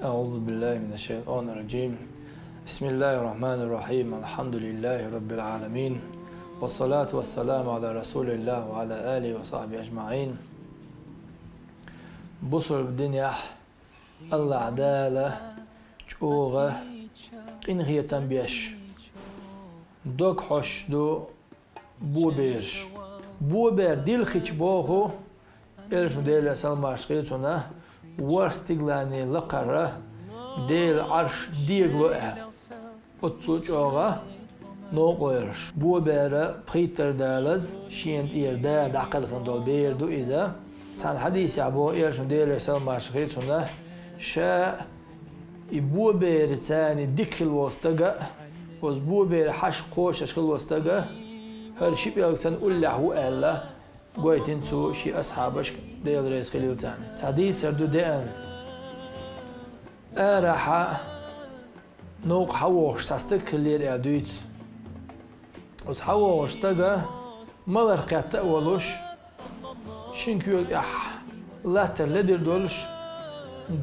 Euzubillahimineşşeytanirracim. Bismillahirrahmanirrahim. Elhamdülillahi Rabbil alemin. Ve salatu ve selamu ala Resulillah ve ala alihi ve sahbihi ecma'in. Busur dünya Allah adala çoğu inhiyeten biyeş. Dok hoşdu bu bir. Bu bir dil hiç boğu elşu değil salmaşkı sonra varstiglani laqara değil arş diğlu otsuç oğa no qoyur. Bu bere peyter dalaz şient yerde daqalın dol berdu iza san hadis ya bu elşu değil salmaşkı sonra şa bu bere tani dikil wastaga oz bu bere haş qoş aşkıl wastaga her şey yalsan ullahu Allah قويتين سو شي أصحابش ديال رئيس خليل تاني سعدي سردو ديان أراحة نوق حووش تستك خلير يعدويت وز حووش تاقا مالر قيادة أولوش شنكو يقول لاتر لدر دولش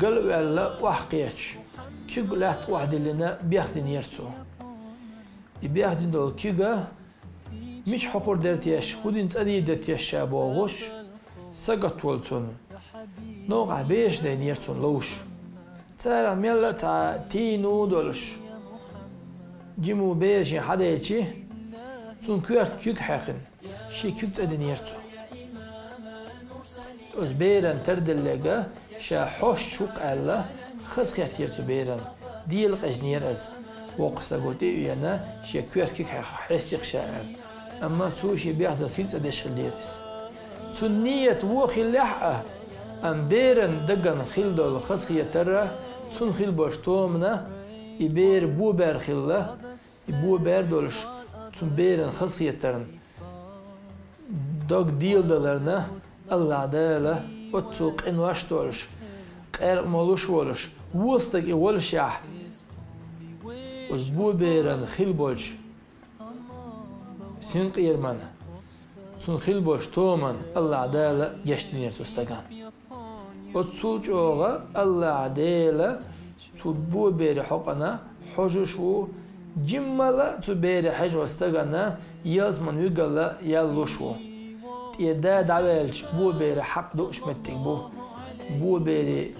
قلب ألا وحقيتش كي قلت واحد لنا بياخدين يرسو بياخدين دول كيغا مش حقور درتيش خودين تأدي درتيش شابوغوش سقط ولتون نوع بيش دينيرتون لوش ترى ميلا تا تينو دولش جيمو بيرش حدا يجي تون كيرت كيك حقن شي كيك تأدينيرتو أز بيرن تردلقا شا حوش شوق ألا خز خياتيرتو بيرن ديل قجنير أز وقصة قوتي يانا شي كيرت كيك حسيق شاعر أما توشي بيحضر كيلت أديش خليرس تنية وخي اللحقة أم بيرن دقن خيل دول خسخية ترى تن خيل باشتومنا يبير بو بير خيلة يبو بير دولش تن بيرن خسخية ترن دق ديل دولرنا الله عدالة وتوق إنواش دولش قير مولوش ولش وستك إولش يح وزبو بيرن خيل بولش سين قيرمان سن خيل بوش تومن الله عدالة geçtiğini tustagan. O sulç oğa Allah adala bu beri hokana hojuşu cimmala su beri haj ostagana yazman yugala yalluşu. Yerde davelç bu beri hak doşmettik bu beri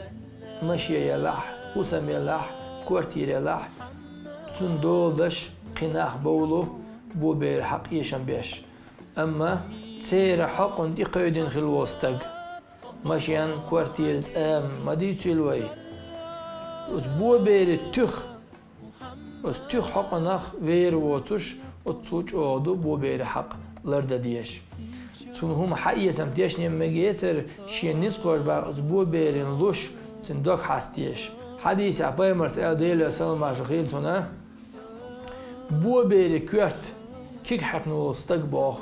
maşiye yalah usam yalah kuartir yalah sun doldaş qinah bowlu bu bir hak yaşam beş. Ama seyre hakkın di qaydin xilwastag. Maşyan kuartiyer am maditsilway. Us bu bir tüh. Us tüh hakkınaq ver votuş otsuç oğdu bu bir haklarda diyeş. Sunhum hayyesam diyeş nemmegeter şennis qoşbaq bu birin luş sindok hastiyeş. Hadis Peygamber sallallahu aleyhi ve sellem bu bir kürt كيك حقنا واستقباخ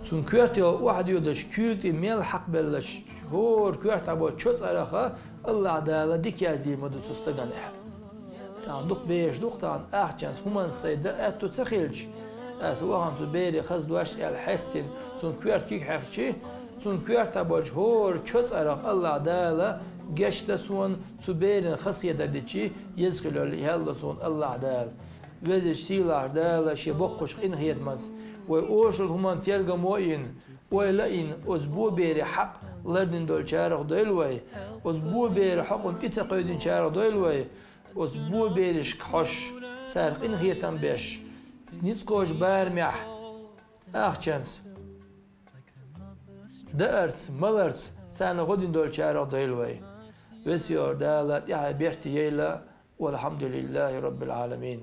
سون كيرت واحد يودش كيرت ميل حق بلش هور كيرت عبا تشوز علاقة الله عدالة ديك يازير مدو تستقن احر تان دوك بيش دوك تان احجانس همان سيدا اتو تخيلش اس واغن تو بيري خز دوش الحستين سون كيرت كيك حقشي سون كيرت عبا هور تشوز علاقة الله عدالة geçte son su berin khasiyada diçi yezkilol yalla son Allah adal ve silah da şey bokkuş inhiyetmez ve oşul human terga moin ve lain uzbu beri hak lardin dol çarık değil ve uzbu beri hakun itaqidin çarık değil ve uzbu beri hoş sarq inhiyetan beş niskoş barmih ahchans dart malart sana godin dol çarık değil ve وسيور دالت يا بيرتي يلا والحمد لله رب العالمين.